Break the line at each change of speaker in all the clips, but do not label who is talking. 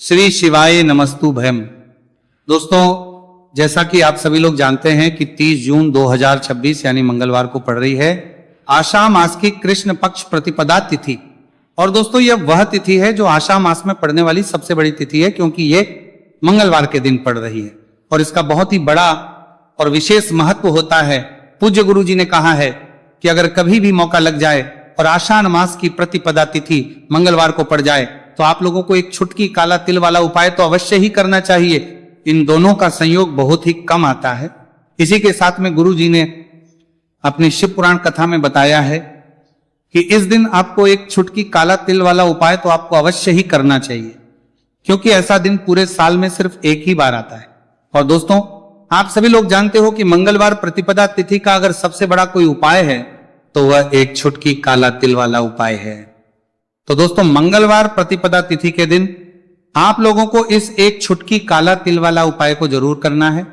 श्री शिवाय नमस्तु भयम। दोस्तों, जैसा कि आप सभी लोग जानते हैं कि 30 जून 2026 यानी मंगलवार को पड़ रही है आषाढ़ मास की कृष्ण पक्ष प्रतिपदा तिथि। और दोस्तों, यह वह तिथि है जो आषाढ़ मास में पड़ने वाली सबसे बड़ी तिथि है, क्योंकि ये मंगलवार के दिन पड़ रही है और इसका बहुत ही बड़ा और विशेष महत्व होता है। पूज्य गुरु जी ने कहा है कि अगर कभी भी मौका लग जाए और आषाढ़ मास की प्रतिपदा तिथि मंगलवार को पड़ जाए तो आप लोगों को एक छुटकी काला तिल वाला उपाय तो अवश्य ही करना चाहिए। इन दोनों का संयोग बहुत ही कम आता है। इसी के साथ में गुरु जी ने अपनी शिव पुराण कथा में बताया है कि इस दिन आपको एक छुटकी काला तिल वाला उपाय तो आपको अवश्य ही करना चाहिए, क्योंकि ऐसा दिन पूरे साल में सिर्फ एक ही बार आता है। और दोस्तों, आप सभी लोग जानते हो कि मंगलवार प्रतिपदा तिथि का अगर सबसे बड़ा कोई उपाय है तो वह एक छुटकी काला तिल वाला उपाय है। तो दोस्तों, मंगलवार प्रतिपदा तिथि के दिन आप लोगों को इस एक छुटकी काला तिल वाला उपाय को जरूर करना है।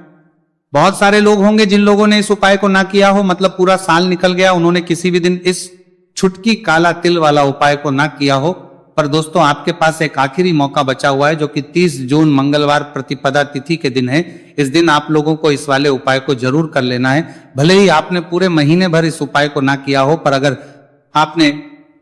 बहुत सारे लोग होंगे जिन लोगों ने इस उपाय को ना किया हो, मतलब पूरा साल निकल गया, उन्होंने किसी भी दिन इस छुटकी काला तिल वाला उपाय को ना किया हो। पर दोस्तों, आपके पास एक आखिरी मौका बचा हुआ है जो कि 30 जून मंगलवार प्रतिपदा तिथि के दिन है। इस दिन आप लोगों को इस वाले उपाय को जरूर कर लेना है। भले ही आपने पूरे महीने भर इस उपाय को ना किया हो, पर अगर आपने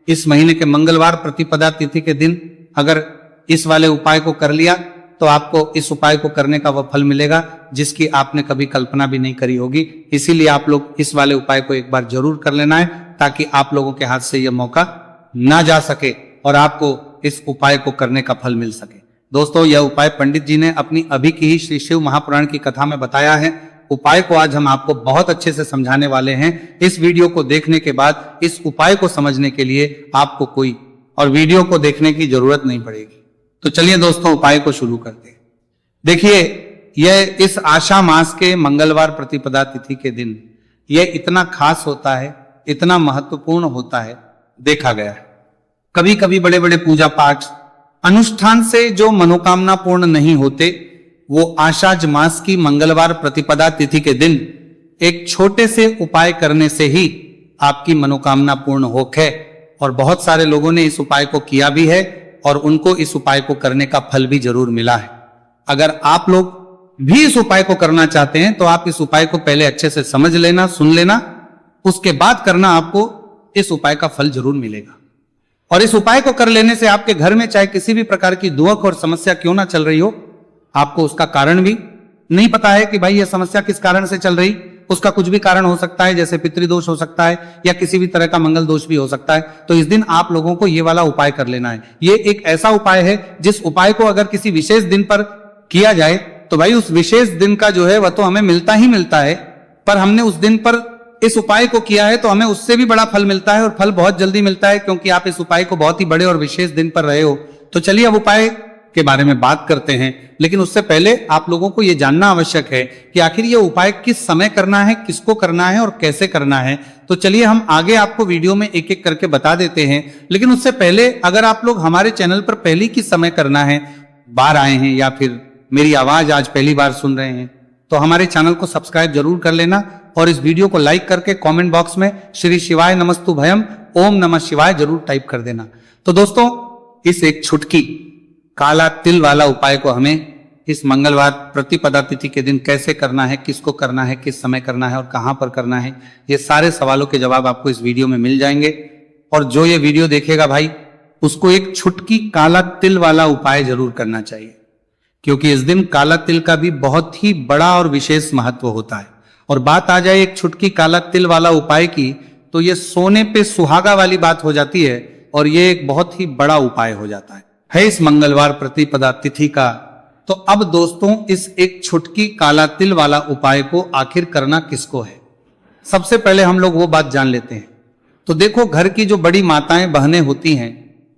इस महीने के मंगलवार प्रतिपदा तिथि के दिन अगर इस वाले उपाय को कर लिया तो आपको इस उपाय को करने का वह फल मिलेगा जिसकी आपने कभी कल्पना भी नहीं करी होगी। इसीलिए आप लोग इस वाले उपाय को एक बार जरूर कर लेना है, ताकि आप लोगों के हाथ से यह मौका ना जा सके और आपको इस उपाय को करने का फल मिल सके। दोस्तों, यह उपाय पंडित जी ने अपनी अभी की ही श्री शिव महापुराण की कथा में बताया है। उपाय को आज हम आपको बहुत अच्छे से समझाने वाले हैं। इस वीडियो को देखने के बाद इस उपाय को समझने के लिए आपको कोई और वीडियो को देखने की जरूरत नहीं पड़ेगी। तो चलिए दोस्तों, उपाय को शुरू करते हैं। देखिए, यह इस आषाढ़ मास के मंगलवार प्रतिपदा तिथि के दिन यह इतना खास होता है, इतना महत्वपूर्ण होता है, देखा गया है। कभी कभी बड़े बड़े पूजा पाठ अनुष्ठान से जो मनोकामना पूर्ण नहीं होते, वो आषाढ़ मास की मंगलवार प्रतिपदा तिथि के दिन एक छोटे से उपाय करने से ही आपकी मनोकामना पूर्ण होके। और बहुत सारे लोगों ने इस उपाय को किया भी है और उनको इस उपाय को करने का फल भी जरूर मिला है। अगर आप लोग भी इस उपाय को करना चाहते हैं तो आप इस उपाय को पहले अच्छे से समझ लेना, सुन लेना, उसके बाद करना, आपको इस उपाय का फल जरूर मिलेगा। और इस उपाय को कर लेने से आपके घर में चाहे किसी भी प्रकार की दुख और समस्या क्यों ना चल रही हो, आपको उसका कारण भी नहीं पता है कि भाई यह समस्या किस कारण से चल रही, उसका कुछ भी कारण हो सकता है, जैसे पितृदोष हो सकता है या किसी भी तरह का मंगल दोष भी हो सकता है। तो इस दिन आप लोगों को यह वाला उपाय कर लेना है। ये एक ऐसा उपाय है जिस उपाय को अगर किसी विशेष दिन पर किया जाए तो भाई उस विशेष दिन का जो है वह तो हमें मिलता ही मिलता है, पर हमने उस दिन पर इस उपाय को किया है तो हमें उससे भी बड़ा फल मिलता है और फल बहुत जल्दी मिलता है, क्योंकि आप इस उपाय को बहुत ही बड़े और विशेष दिन पर रहे हो। तो चलिए अब उपाय के बारे में बात करते हैं, लेकिन उससे पहले आप लोगों को यह जानना आवश्यक है कि आखिर यह उपाय किस समय करना है, किसको करना है और कैसे करना है। तो चलिए हम आगे आपको वीडियो में एक एक करके बता देते हैं। लेकिन उससे पहले अगर आप लोग हमारे चैनल पर पहली किस समय करना है, बार आए हैं या फिर मेरी आवाज आज पहली बार सुन रहे हैं, तो हमारे चैनल को सब्सक्राइब जरूर कर लेना और इस वीडियो को लाइक करके कमेंट बॉक्स में श्री शिवाय नमस्तु भयम ओम नमः शिवाय जरूर टाइप कर देना। तो दोस्तों, इस एक छुटकी काला तिल वाला उपाय को हमें इस मंगलवार प्रतिपदा तिथि के दिन कैसे करना है, किसको करना है, किस समय करना है और कहां पर करना है, ये सारे सवालों के जवाब आपको इस वीडियो में मिल जाएंगे। और जो ये वीडियो देखेगा भाई, उसको एक छुटकी काला तिल वाला उपाय जरूर करना चाहिए, क्योंकि इस दिन काला तिल का भी बहुत ही बड़ा और विशेष महत्व होता है। और बात आ जाए एक छुटकी काला तिल वाला उपाय की, तो ये सोने पे सुहागा वाली बात हो जाती है और ये एक बहुत ही बड़ा उपाय हो जाता है इस मंगलवार प्रतिपदा तिथि का। तो अब दोस्तों, इस एक छुटकी काला तिल वाला उपाय को आखिर करना किसको है, सबसे पहले हम लोग वो बात जान लेते हैं। तो देखो, घर की जो बड़ी माताएं बहनें होती हैं,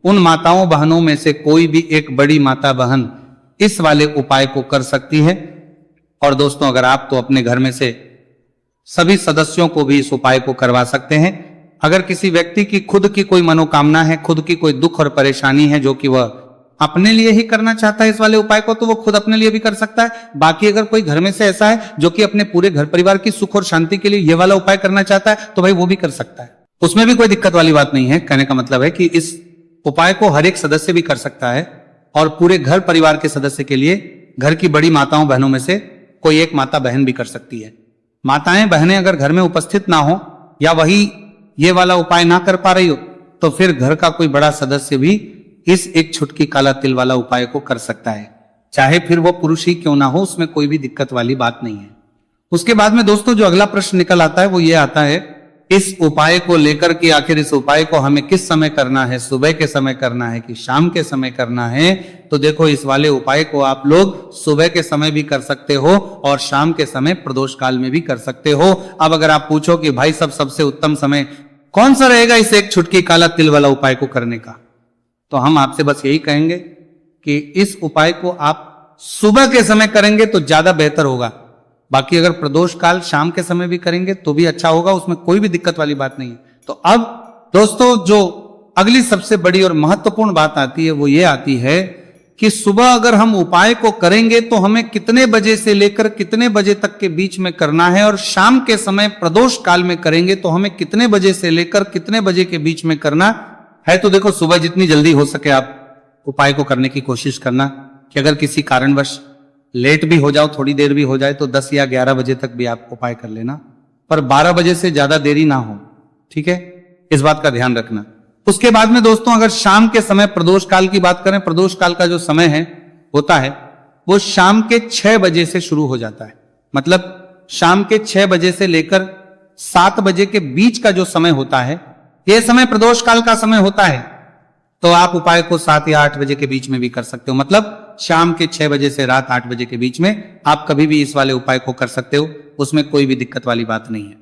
उन माताओं बहनों में से कोई भी एक बड़ी माता बहन इस वाले उपाय को कर सकती है। और दोस्तों, अगर आप तो अपने घर में से सभी सदस्यों को भी इस उपाय को करवा सकते हैं। अगर किसी व्यक्ति की खुद की कोई मनोकामना है, खुद की कोई दुख और परेशानी है जो कि वह अपने लिए ही करना चाहता है इस वाले उपाय को, तो वो खुद अपने लिए भी कर सकता है। बाकी अगर कोई घर में से ऐसा है जो कि अपने पूरे घर परिवार की सुख और शांति के लिए ये वाला उपाय करना चाहता है, तो भाई वो भी कर सकता है, उसमें भी कोई दिक्कत वाली बात नहीं है। कहने का मतलब है कि इस उपाय को हर एक सदस्य भी कर सकता है और पूरे घर परिवार के सदस्य के लिए घर की बड़ी माताओं बहनों में से कोई एक माता बहन भी कर सकती है। माताएं बहनें अगर घर में उपस्थित ना हो या वही ये वाला उपाय ना कर पा रही हो तो फिर घर का कोई बड़ा सदस्य भी इस एक छुटकी काला तिल वाला उपाय को कर सकता है, चाहे फिर वो पुरुष ही क्यों ना हो, उसमें कोई भी दिक्कत वाली बात नहीं है। उसके बाद में दोस्तों जो अगला प्रश्न निकल आता है वो ये आता है, इस उपाय को लेकर के आखिर इस उपाय को हमें किस समय करना है, सुबह के समय करना है कि शाम के समय करना है। तो देखो इस वाले उपाय को आप लोग सुबह के समय भी कर सकते हो और शाम के समय प्रदोष काल में भी कर सकते हो। अब अगर आप पूछो कि भाई सबसे उत्तम समय कौन सा रहेगा इस एक छुटकी काला तिल वाला उपाय को करने का, तो हम आपसे बस यही कहेंगे कि इस उपाय को आप सुबह के समय करेंगे तो ज्यादा बेहतर होगा। बाकी अगर प्रदोष काल शाम के समय भी करेंगे तो भी अच्छा होगा, उसमें कोई भी दिक्कत वाली बात नहीं है। तो अब दोस्तों जो अगली सबसे बड़ी और महत्वपूर्ण बात आती है वो ये आती है कि सुबह अगर हम उपाय को करेंगे तो हमें कितने बजे से लेकर कितने बजे तक के बीच में करना है, और शाम के समय प्रदोष काल में करेंगे तो हमें कितने बजे से लेकर कितने बजे के बीच में करना है। तो देखो सुबह जितनी जल्दी हो सके आप उपाय को करने की कोशिश करना, कि अगर किसी कारणवश लेट भी हो जाओ, थोड़ी देर भी हो जाए तो 10 या 11 बजे तक भी आप उपाय कर लेना, पर 12 बजे से ज्यादा देरी ना हो, ठीक है, इस बात का ध्यान रखना। उसके बाद में दोस्तों अगर शाम के समय प्रदोष काल की बात करें, प्रदोष काल का जो समय है होता है वो शाम के 6 बजे से शुरू हो जाता है। मतलब शाम के 6 बजे से लेकर 7 बजे के बीच का जो समय होता है यह समय प्रदोष काल का समय होता है। तो आप उपाय को 7 या 8 बजे के बीच में भी कर सकते हो। मतलब शाम के 6 बजे से रात 8 बजे के बीच में आप कभी भी इस वाले उपाय को कर सकते हो, उसमें कोई भी दिक्कत वाली बात नहीं है।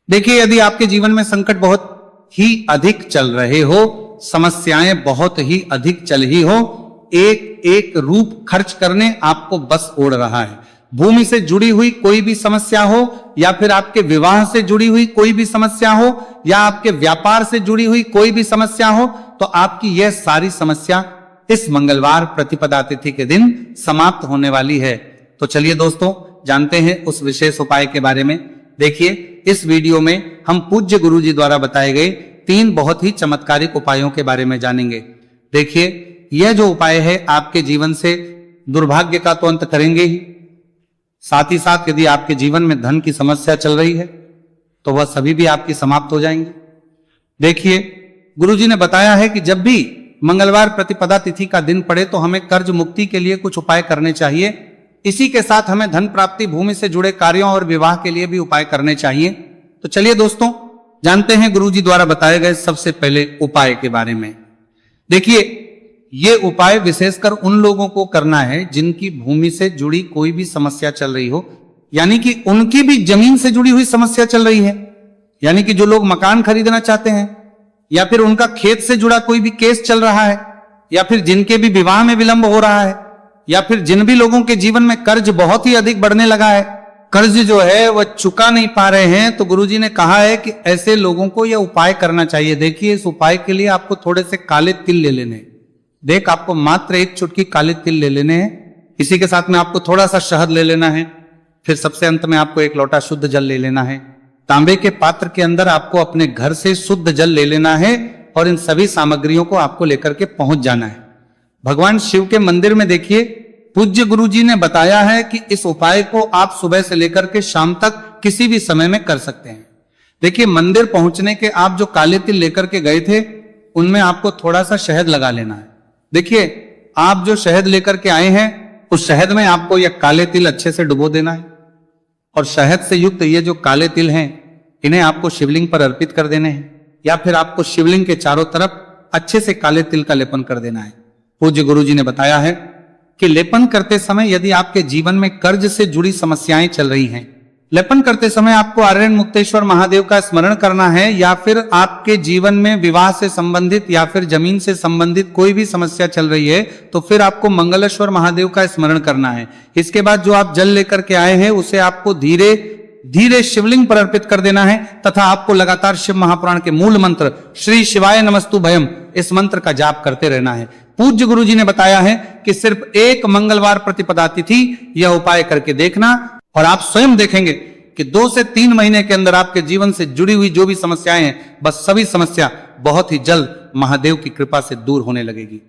देखिए यदि आपके जीवन में संकट बहुत ही अधिक चल रहे हो, समस्याएं बहुत ही अधिक चल ही हो, एक एक रूप खर्च करने आपको बस ओढ़ रहा है, भूमि से जुड़ी हुई कोई भी समस्या हो या फिर आपके विवाह से जुड़ी हुई कोई भी समस्या हो या आपके व्यापार से जुड़ी हुई कोई भी समस्या हो, तो आपकी यह सारी समस्या इस मंगलवार प्रतिपदा तिथि के दिन समाप्त होने वाली है। तो चलिए दोस्तों जानते हैं उस विशेष उपाय के बारे में। देखिए इस वीडियो में हम पूज्य गुरु जी द्वारा बताए गए 3 बहुत ही चमत्कारिक उपायों के बारे में जानेंगे। देखिए यह जो उपाय है आपके जीवन से दुर्भाग्य का तो अंत करेंगे ही, साथ ही साथ यदि आपके जीवन में धन की समस्या चल रही है तो वह सभी भी आपकी समाप्त हो जाएंगे। देखिए गुरुजी ने बताया है कि जब भी मंगलवार प्रतिपदा तिथि का दिन पड़े तो हमें कर्ज मुक्ति के लिए कुछ उपाय करने चाहिए। इसी के साथ हमें धन प्राप्ति, भूमि से जुड़े कार्यों और विवाह के लिए भी उपाय करने चाहिए। तो चलिए दोस्तों जानते हैं गुरुजी द्वारा बताए गए सबसे पहले उपाय के बारे में। देखिए ये उपाय विशेषकर उन लोगों को करना है जिनकी भूमि से जुड़ी कोई भी समस्या चल रही हो, यानी कि उनकी भी जमीन से जुड़ी हुई समस्या चल रही है, यानी कि जो लोग मकान खरीदना चाहते हैं या फिर उनका खेत से जुड़ा कोई भी केस चल रहा है या फिर जिनके भी विवाह में विलंब हो रहा है या फिर जिन भी लोगों के जीवन में कर्ज बहुत ही अधिक बढ़ने लगा है, कर्ज जो है वह चुका नहीं पा रहे हैं, तो गुरुजी ने कहा है कि ऐसे लोगों को यह उपाय करना चाहिए। देखिए इस उपाय के लिए आपको थोड़े से काले तिल ले लेने, देख आपको मात्र 1 चुटकी काले तिल ले लेने हैं। इसी के साथ में आपको थोड़ा सा शहद ले लेना है। फिर सबसे अंत में आपको 1 लोटा शुद्ध जल ले लेना है। तांबे के पात्र के अंदर आपको अपने घर से शुद्ध जल ले लेना है और इन सभी सामग्रियों को आपको लेकर के पहुंच जाना है। भगवान शिव के मंदिर में देखिए पूज्य गुरुजी ने बताया है कि इस उपाय को आप सुबह से लेकर के शाम तक किसी भी समय में कर सकते हैं। देखिए मंदिर पहुंचने के आप जो काले तिल लेकर के गए थे उनमें आपको थोड़ा सा शहद लगा लेना है। देखिए आप जो शहद लेकर के आए हैं उस शहद में आपको यह काले तिल अच्छे से डुबो देना है और शहद से युक्त ये जो काले तिल हैं इन्हें आपको शिवलिंग पर अर्पित कर देने हैं या फिर आपको शिवलिंग के चारों तरफ अच्छे से काले तिल का लेपन कर देना है। पूज्य गुरुजी ने बताया है कि लेपन करते समय यदि आपके जीवन में कर्ज से जुड़ी समस्याएं चल रही हैं, लेपन करते समय आपको आर्यन मुक्तेश्वर महादेव का स्मरण करना है या फिर आपके जीवन में विवाह से संबंधित या फिर जमीन से संबंधित कोई भी समस्या चल रही है तो फिर आपको मंगलेश्वर महादेव का स्मरण करना है। इसके बाद जो आप जल लेकर के आए हैं उसे आपको धीरे धीरे शिवलिंग पर अर्पित कर देना है तथा आपको लगातार शिव महापुराण के मूल मंत्र श्री शिवाय नमस्तु भयम इस मंत्र का जाप करते रहना है। पूज्य गुरुजी ने बताया है कि सिर्फ 1 मंगलवार प्रतिपदा तिथि यह उपाय करके देखना और आप स्वयं देखेंगे कि 2 से 3 महीने के अंदर आपके जीवन से जुड़ी हुई जो भी समस्याएं हैं बस सभी समस्या बहुत ही जल्द महादेव की कृपा से दूर होने लगेगी।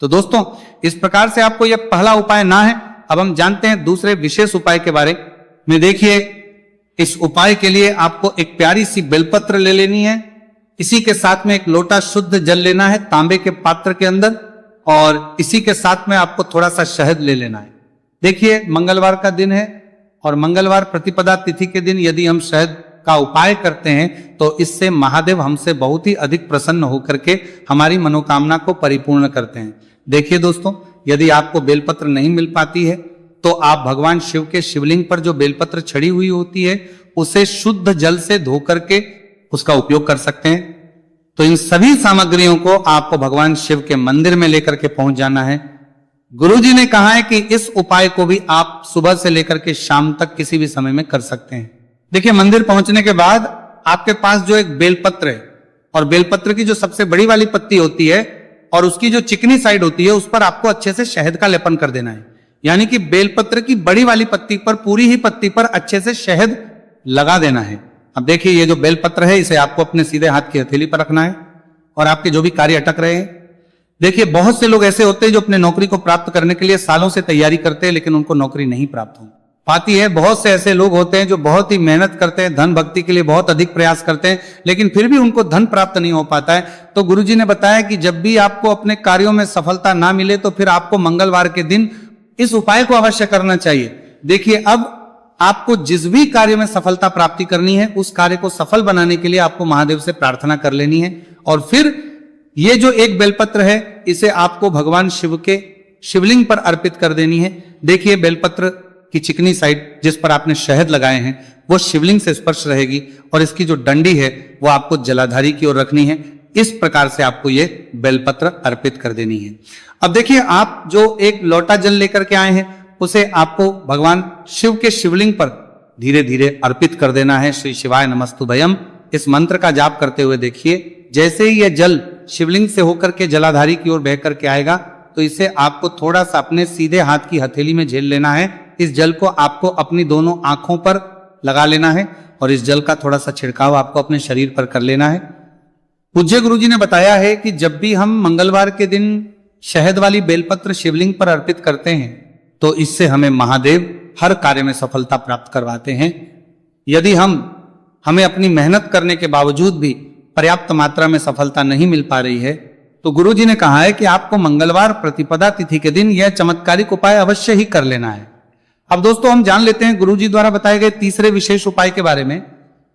तो दोस्तों, इस प्रकार से आपको यह पहला उपाय ना है। अब हम जानते हैं दूसरे विशेष उपाय के बारे में। देखिए, इस उपाय के लिए आपको एक प्यारी सी बेलपत्र ले लेनी है। इसी के साथ में एक लोटा शुद्ध जल लेना है तांबे के पात्र के अंदर, और इसी के साथ में आपको थोड़ा सा शहद ले लेना है। देखिए, मंगलवार का दिन है और मंगलवार प्रतिपदा तिथि के दिन यदि हम शहद का उपाय करते हैं तो इससे महादेव हमसे बहुत ही अधिक प्रसन्न होकर के हमारी मनोकामना को परिपूर्ण करते हैं। देखिए दोस्तों, यदि आपको बेलपत्र नहीं मिल पाती है तो आप भगवान शिव के शिवलिंग पर जो बेलपत्र छड़ी हुई होती है उसे शुद्ध जल से धो करके उसका उपयोग कर सकते हैं। तो इन सभी सामग्रियों को आपको भगवान शिव के मंदिर में लेकर के पहुंच जाना है। गुरुजी ने कहा है कि इस उपाय को भी आप सुबह से लेकर के शाम तक किसी भी समय में कर सकते हैं। देखिए, मंदिर पहुंचने के बाद आपके पास जो एक बेलपत्र है, और बेलपत्र की जो सबसे बड़ी वाली पत्ती होती है और उसकी जो चिकनी साइड होती है उस पर आपको अच्छे से शहद का लेपन कर देना है। यानी कि बेलपत्र की बड़ी वाली पत्ती पर, पूरी ही पत्ती पर अच्छे से शहद लगा देना है। अब देखिए, ये जो बेलपत्र है इसे आपको अपने सीधे हाथ की हथेली पर रखना है और आपके जो भी कार्य अटक रहे हैं। देखिए, बहुत से लोग ऐसे होते हैं जो अपने नौकरी को प्राप्त करने के लिए सालों से तैयारी करते हैं लेकिन उनको नौकरी नहीं प्राप्त हो पाती है। बहुत से ऐसे लोग होते हैं जो बहुत ही मेहनत करते हैं, धन भक्ति के लिए बहुत अधिक प्रयास करते हैं, लेकिन फिर भी उनको धन प्राप्त नहीं हो पाता है। तो गुरुजी ने बताया कि जब भी आपको अपने कार्यों में सफलता ना मिले तो फिर आपको मंगलवार के दिन इस उपाय को अवश्य करना चाहिए। देखिए, अब आपको जिस भी कार्य में सफलता प्राप्ति करनी है उस कार्य को सफल बनाने के लिए आपको महादेव से प्रार्थना कर लेनी है, और फिर ये जो एक बेलपत्र है इसे आपको भगवान शिव के शिवलिंग पर अर्पित कर देनी है। देखिए, बेलपत्र की चिकनी साइड जिस पर आपने शहद लगाए हैं वो शिवलिंग से स्पर्श रहेगी, और इसकी जो डंडी है वो आपको जलाधारी की ओर रखनी है। इस प्रकार से आपको ये बेलपत्र अर्पित कर देनी है। अब देखिए, आप जो एक लोटा जल लेकर के आए हैं उसे आपको भगवान शिव के शिवलिंग पर धीरे धीरे अर्पित कर देना है। श्री शिवाय नमस्तुभयम इस मंत्र का जाप करते हुए देखिए, जैसे ही यह जल शिवलिंग से होकर के जलाधारी की ओर बह करके आएगा तो इसे आपको थोड़ा सा अपने सीधे हाथ की हथेली में झेल लेना है। इस जल को आपको अपनी दोनों आंखों पर लगा लेना है और इस जल का थोड़ा सा छिड़काव आपको अपने शरीर पर कर लेना है। पूज्य गुरुजी ने बताया है कि जब भी हम मंगलवार के दिन शहद वाली बेलपत्र शिवलिंग पर अर्पित करते हैं तो इससे हमें महादेव हर कार्य में सफलता प्राप्त करवाते हैं। यदि हमें अपनी मेहनत करने के बावजूद भी पर्याप्त मात्रा में सफलता नहीं मिल पा रही है तो गुरुजी ने कहा है कि आपको मंगलवार प्रतिपदा तिथि के दिन यह चमत्कारिक उपाय अवश्य ही कर लेना है। अब दोस्तों, हम जान लेते हैं गुरुजी द्वारा बताए गए तीसरे विशेष उपाय के बारे में।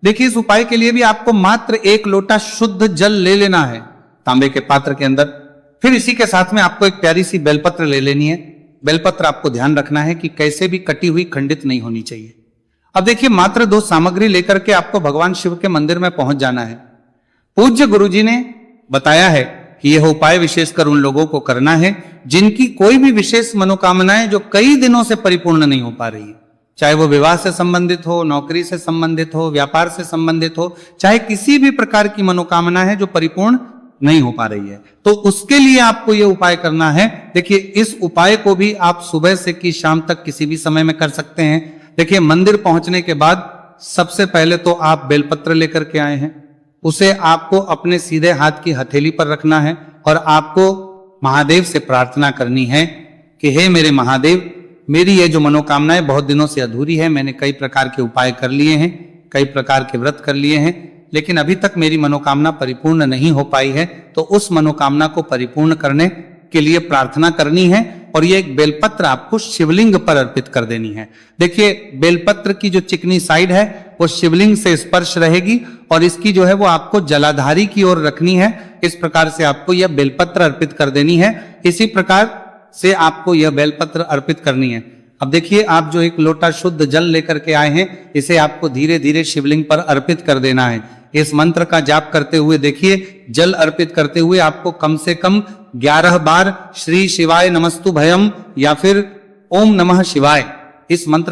देखिए, इस उपाय के लिए भी आपको मात्र एक लोटा शुद्ध जल ले लेना है तांबे के पात्र के अंदर। फिर इसी के साथ में आपको एक प्यारी सी बेलपत्र ले लेनी है। बेलपत्र आपको ध्यान रखना है कि कैसे भी कटी हुई खंडित नहीं होनी चाहिए। अब देखिए, मात्र 2 सामग्री लेकर के आपको भगवान शिव के मंदिर में पहुंच जाना है। पूज्य गुरुजी ने बताया है कि यह उपाय विशेषकर उन लोगों को करना है जिनकी कोई भी विशेष मनोकामनाएं जो कई दिनों से परिपूर्ण नहीं हो पा रही है, चाहे वो विवाह से संबंधित हो, नौकरी से संबंधित हो, व्यापार से संबंधित हो, चाहे किसी भी प्रकार की मनोकामना है जो परिपूर्ण नहीं हो पा रही है, तो उसके लिए आपको यह उपाय करना है। देखिए, इस उपाय को भी आप सुबह से कि शाम तक किसी भी समय में कर सकते हैं। देखिए, मंदिर पहुंचने के बाद सबसे पहले तो आप बेलपत्र लेकर के आए हैं, उसे आपको अपने सीधे हाथ की हथेली पर रखना है और आपको महादेव से प्रार्थना करनी है कि हे मेरे महादेव, मेरी ये जो मनोकामनाएं बहुत दिनों से अधूरी है, मैंने कई प्रकार के उपाय कर लिए हैं, कई प्रकार के व्रत कर लिए हैं, लेकिन अभी तक मेरी मनोकामना परिपूर्ण नहीं हो पाई है, तो उस मनोकामना को परिपूर्ण करने के लिए प्रार्थना करनी है और ये एक बेलपत्र आपको शिवलिंग पर अर्पित कर देनी है। देखिए, बेलपत्र की जो चिकनी साइड है वो शिवलिंग से स्पर्श रहेगी और इसकी जो है वो आपको जलाधारी की ओर रखनी है। इस प्रकार से आपको यह बेलपत्र अर्पित कर देनी है। इसी प्रकार से आपको यह बेलपत्र अर्पित करनी है। अब देखिए, आप जो एक लोटा शुद्ध जल लेकर के आए हैं, इसे आपको धीरे धीरे शिवलिंग पर अर्पित कर देना है। इस मंत्र का जाप करते हुए देखिए, जल अर्पित करते हुए आपको कम से कम 11 बार श्री शिवाय नमस्तुभयम या फिर ओम नमः शिवाय इस मंत्र का